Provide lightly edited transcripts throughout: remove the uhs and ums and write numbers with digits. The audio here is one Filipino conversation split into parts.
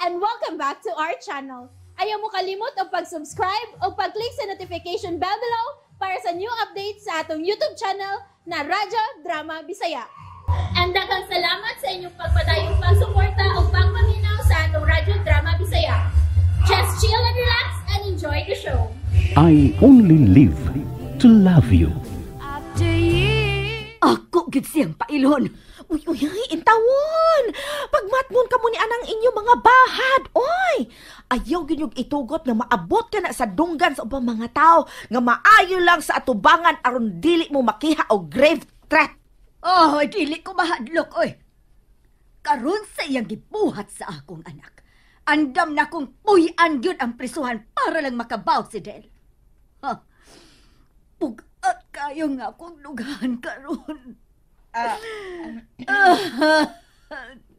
and welcome back to our channel. Ayaw mo kalimot o pag-subscribe o pag-click sa notification bell below para sa new updates sa atong YouTube channel na Radyo Drama Bisaya. And daghang salamat sa inyong pagpadayong pagsuporta o pagpaminaw sa atong Radyo Drama Bisaya. Just chill and relax and enjoy the show. I only live to love you. Ako gid siyang pailon. Uy, intawon. Pagmatmon ka mo ni anang inyo mga bahad. Oy, ayaw ginyog itugot nga maabot ka na sa dunggan sa ubang mga tao nga maayo lang sa atubangan aron dili mo makiha og grave threat. Oh, dili ko mahadlok, oy. Karon sa iyang gibuhat sa akong anak. Andam na kong puy-an yun ang prisuhan para lang makabaw si Del. Ha? Pugat kayo nga akong lugahan karon.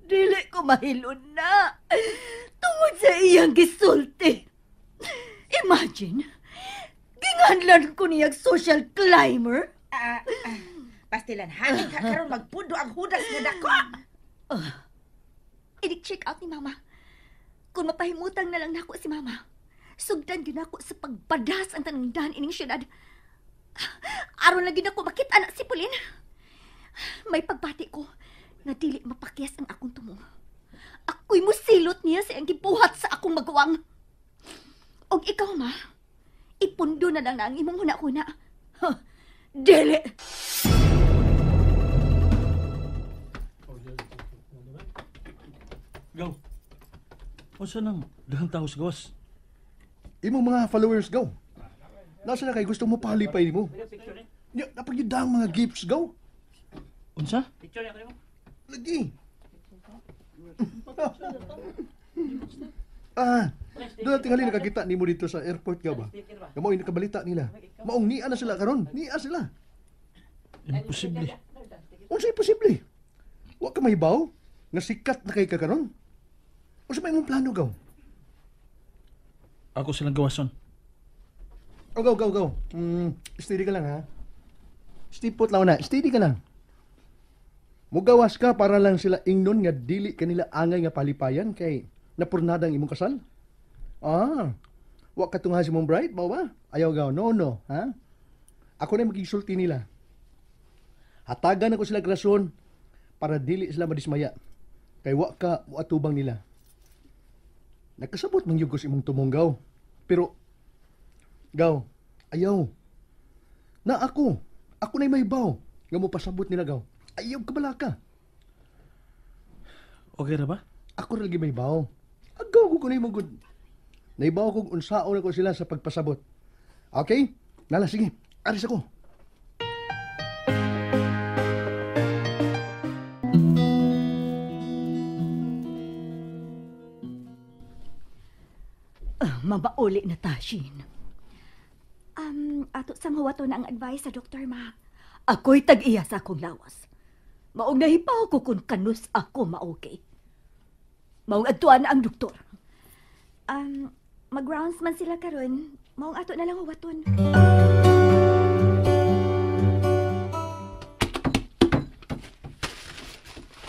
Dili ko mahilon na. Tungod sa iyang gisulti. Imagine, ginganlan ko niyang social climber. Pastilan, hangin ka karon magpundo ang hudas nga dako. I-check out ni Mama. Kung mapahimutang na lang nako si Mama, sugdan din ako sa pagbadas ang tanangdan ining syudad. Aron lagi na ko makita na si Pauline. May pagbati ko na dili mapakyas ang akong tumo. Ako'y musilot niya sa iyang gibuhat sa akong magawang. Og ikaw, Ma, ipundo na lang na ang imong huna-huna. Dili! Go. O saan ang daghang tao sa gawas? Imong mga followers, go. Nasa na kay gusto mo palipay mo? Napag yun daang mga gifts, go. Unsa? Lagi. Doon tingali nakakita ni mo dito sa airport ka ba? Nga mo yung nakabalita nila. Maong nia na sila karon, nia sila. Imposible. Unsa imposible? Wa ka mahibaw nga sikat na kay ka karon. Unsa may imong plano, gaw? Ako silang gawason. Oh, go. Steady ka lang, ha? Stipot lang na. Steady ka lang. Mugawas ka para lang sila ingnon nga dili kanila angay nga palipayan kay napurnada ang imong kasal. Wa ka tungha si mong bride, ba? Ayaw gaw, no, ha? Ako na magigsulti nila. Hatagan ako sila grason para dili sila madismaya. Kay wa ka atubang nila. Nagkasabot man yugos imong tumonggaw. Pero gaw, ayaw. Na ako na'y mahibaw nga mo pasabot nila, gaw. Ayaw ka bala ka. Okay ra ba? Ako rin mahibaw. Agaw ko kunay mong good. Naibaw kong unsaon ako sila sa pagpasabot. Okay? Nala, sige. Aris ako. Mabauli na Tashin. Ato sa mawato na ang advice sa Dr. Ma. Ako'y tag-iya sa akong lawas. Maong nahipaw ko kung kanus ako ma-okay. Maong atuan na ang doktor. Mag-rounds man sila karon. Maong ato na lang mawaton.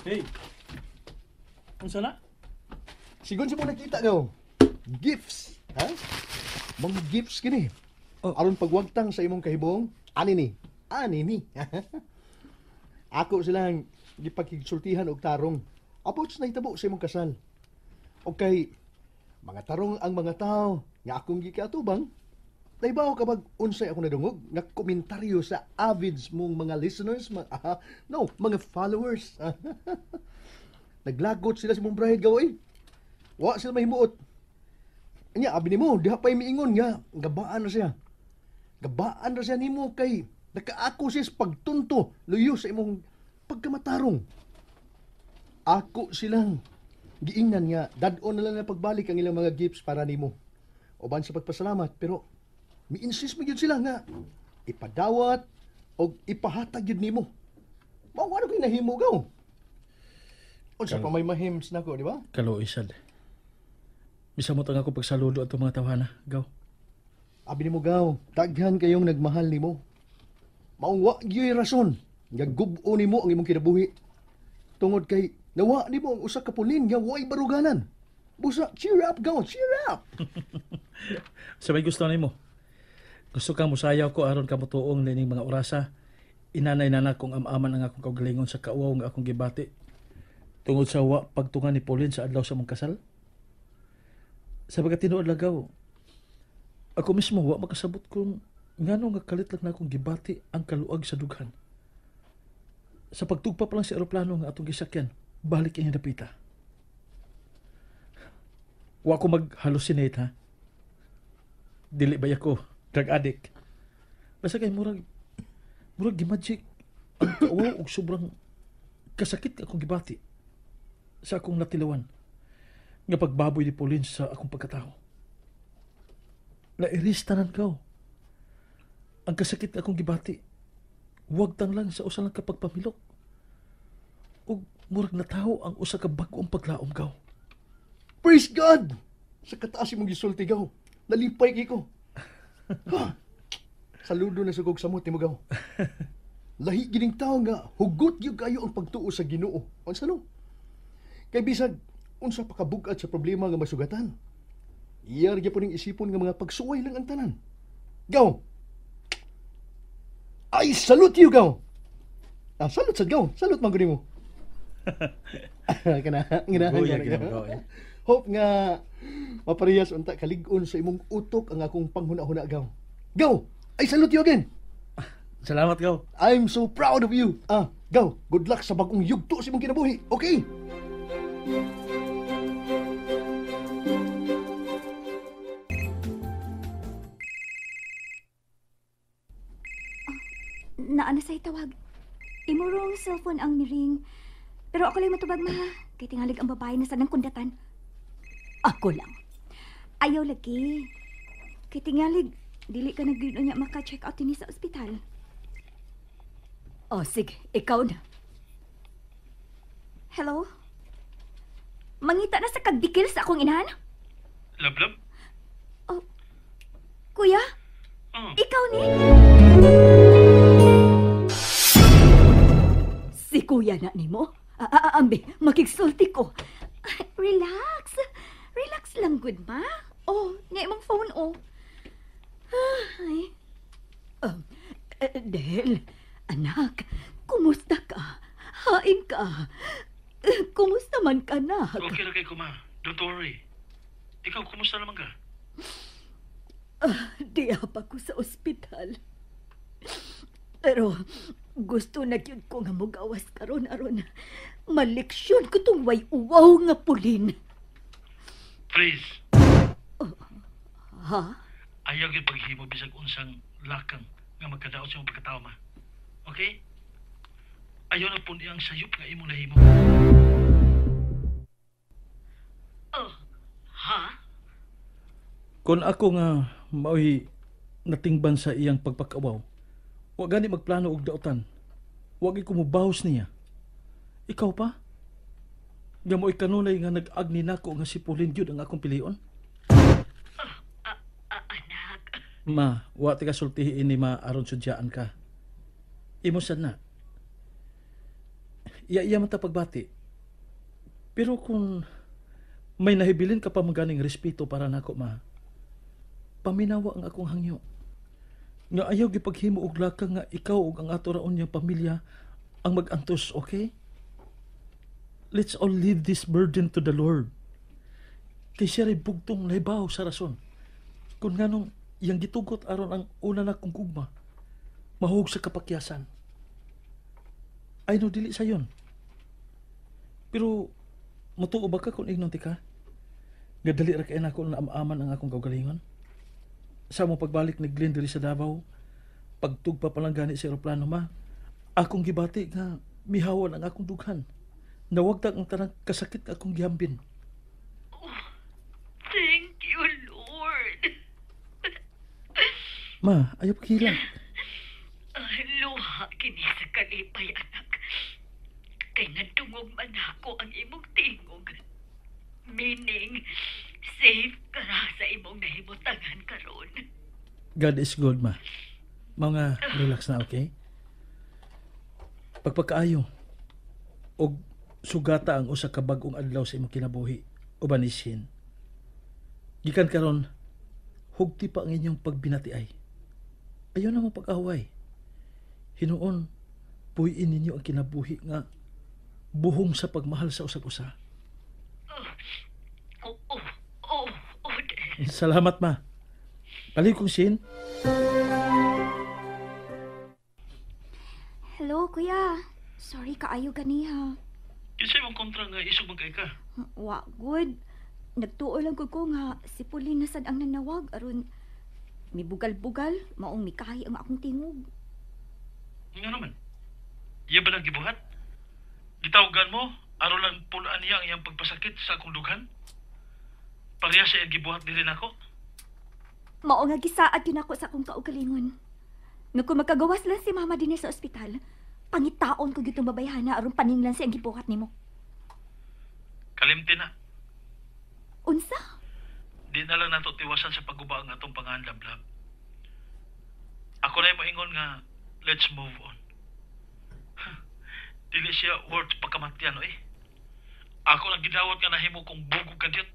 Hey! Unsa na? Sigon sa mo nakita, gaw. Gifts. Ha? Mga gifts kini. Aron pagwagtang sa imong kahibong, ani ni. Ako silang gipakigsultihan og tarong. Abot na itabo sa imong kasal. Okay, mga tarong ang mga tao nga akong gikatubang. Naibaw kapag unsay ako nadungog nga komentaryo sa avids mong mga listeners, mga followers. Naglagot sila sa mong bride, gawoy. Wa sila mahimuot. Nya abi nimo diha pay miingon nga gabaan na siya. Gabaan ra siya nimo kay nakaako siya sa pagtunto luyo sa imong pagkamatarong. Ako silang giingnan nga dad-on na lang na pagbalik ang ilang mga gifts para nimo. Uban sa pagpasalamat pero mi-insist mo gyud sila nga ipadawat o ipahatag gyud nimo. Mao ano kay nahimo, gaw? Unsa pa may mahims nako, di ba? Kalo isad. Bisa mo tang ako pagsaludo ato mga tawhana, gaw. Abi nimo, gaw, daghan kayong nagmahal nimo. Maong wa gyud rason nga gub-o nimo ang imong kinabuhi. Tungod kay nawa nimo ang usa ka pulin nga way baruganan. Busa, cheer up, gaw, cheer up. Sabay gusto nimo. Gusto kang musayaw ko aron ka mutuong nining mga orasa. Inanay na kong amaman ang akong kaugalingon sa kauwaw nga akong gibati. Tungod sa wa pagtungan ni Pauline sa adlaw sa mong kasal. Sa pagka tinuod lagaw, ako mismo wa makasabot kung ngano nga kalit lang na akong gibati ang kaluag sa dughan. Sa pagtugpa pa lang sa eroplano nga atong gisakyan, balik ang napita. Wa ko mag-hallucinate ha. Dili ba ako drug addict? Basta kay murag gimagic ang kauwaw og sobrang kasakit akong gibati sa akong natilawan nga pagbaboy ni Pauline sa akong pagkatao. Nairistanan ko. Ang kasakit akong gibati, huwag tang lang sa usa lang kapagpamilok. O murag na tao ang usa ka bag-ong paglaom gaw. Praise God! Sa kataas mong gisulti, gaw. Nalipay kay ko. Ha? Saludo na sugog sa mo, gaw. Lahi gining tao nga, hugot gyud kayo ang pagtuo sa Ginoo. Unsa no? Kay bisag, unsa pa kabugat sa problema nga masugatan. Iyar gyapon ning isipon nga mga pagsuway lang ang tanan. Gaw! I salute you, gaw! Salute sa gaw. Salute man guni mo. Hope nga maparehas unta kalig-on sa imong utok ang akong panghuna-huna, gaw. Gaw! I salute you again. Salamat gaw. I'm so proud of you. Gaw, good luck sa bagong yugto sa imong kinabuhi. Okay? Naana sa'y tawag. Imurong cellphone ang miring. Pero ako lang matubag, ma. Kay tingalig ang babae na sanang kundatan. Ako lang. Ayaw lagi. Kay tingalig, dili ka nag-gino niya maka-check out ini sa ospital. Oh, sige. Ikaw na. Hello? Mangita na sa kagdikil sa akong inahan? Lablab? Oh, kuya? Oh. Ikaw ni? Si kuya na ni mo? Ambi, makigsulti ko. Relax. Relax lang, good ma. Oh, niya imong phone, oh. Ay. Del, anak, kumusta ka? Hain ka. Kumusta man ka, anak? Okay na kay kuma. Don't worry. Ikaw, kumusta naman ka? Di pa ko sa ospital. Pero gusto na yun ko nga mugawas karon aron. Maleksyon ko tong way uwaw nga pulin. Please. Ha? Ayaw yung paghimo bisag unsang lakang nga magkadaot sa imong pagkatao, ma. Okay? Ayaw na po niyang sayop nga imong nahimo. Oh, ha? Kung ako nga mao'y natingban sa iyang pagpakawaw, wa gani magplano og daotan. Wag ko mubahos niya. Ikaw pa? Nga mo'y kanunay nga nag-agni nako nga si Pauline gyud ang akong pilion. Anak. Ma, wa ti ka sultihin ni ma aron sudyaan ka. Imo sad na. Iya man ta pagbati. Pero kung may nahibilin ka pa maganing respeto para nako, ma, paminawa ang akong hangyo. Nga ayaw gipaghimo og lakang nga ikaw ug ang ato raon niyang pamilya ang mag-antos, okay? Let's all leave this burden to the Lord. Kay siya rin bugtong nahibaw sa rason. Kung nganong iyang gitugot aron ang una na kong gugma, mahug sa kapakyasan. Ay no, dili sa yon. Pero, mutuo ba ka kung ignonti ka? Gadali ra kay nako na amaman ang akong kaugalingon? Sa mo pagbalik ni Glenn diri sa Davao, pagtugpa pa lang gani sa eroplano, ma, akong gibati nga mihawan ang akong dughan. Nawagtag ang tanang kasakit nga akong gihambin. Thank you, Lord. Ma, ayaw paghila. Luha kini sa kalipay, anak. Kay nadungog man ako ang imong tingog. Meaning, safe ka ra sa imong nahimutangan karon. God is good, ma. Mga relax na, okay? Pagpakaayo, og sugata ang usa ka bag-ong adlaw sa imong kinabuhi. uban ni Shin. Gikan karon hugti pa ang inyong pagbinatiay. Ayaw na mo pag-away. Hinuon, puyin ninyo ang kinabuhi nga buhong sa pagmahal sa usag-usa. Salamat, ma. Balik kong Shin. Hello, kuya. Sorry kaayo ganiha. Kisay mong kontra nga isog magkay ka. Wa good. Nagtuo lang ko nga si Pauline na sad ang nanawag aron mibugal-bugal maong mikahi ang akong tingog. Nga naman. Iya ba lang gibuhat? Gitawagan mo, aron lang pulaan niya ang iyang pagpasakit sa akong dughan? Pareha siya yung gibuhat din ako? Mao nga gisaad yun ako sa akong kaugalingon. Nga kung magkagawas lang si mama din sa ospital, pangitaon ko gitong babayhana aron paninglan siya ang gibuhat nimo. Kalimti na. Unsa? Di na lang nato tiwasan sa pagguba ang atong panganlablab. Ako na yung maingon nga, let's move on. Dili siya worth pagkamatyan, eh. Ako lang gidawat nga nahimo kong bugog ka diyot.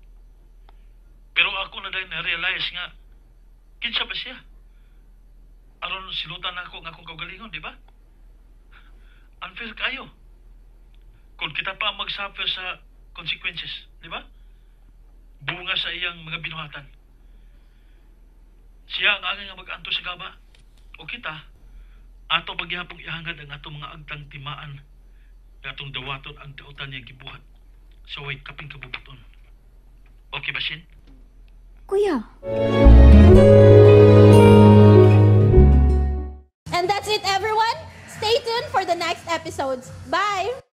Pero ako na dahil na-realize nga, kinsa ba siya? Aron silutan ako nga akong kaugalingon, di ba? Unfair kayo. Kung kita pa mag-suffer sa consequences, di ba? Bunga sa iyang mga binuhatan. Siya ang angay nga mag-anto sa gaba. O kita, ato pagyapong ihangad ang atong mga agtang timaan na atong dawaton ang dautan niya gibuhat sa way kaping kabubuton. Okay ba, Shin? Kuya. And that's it, everyone. Stay tuned for the next episodes. Bye!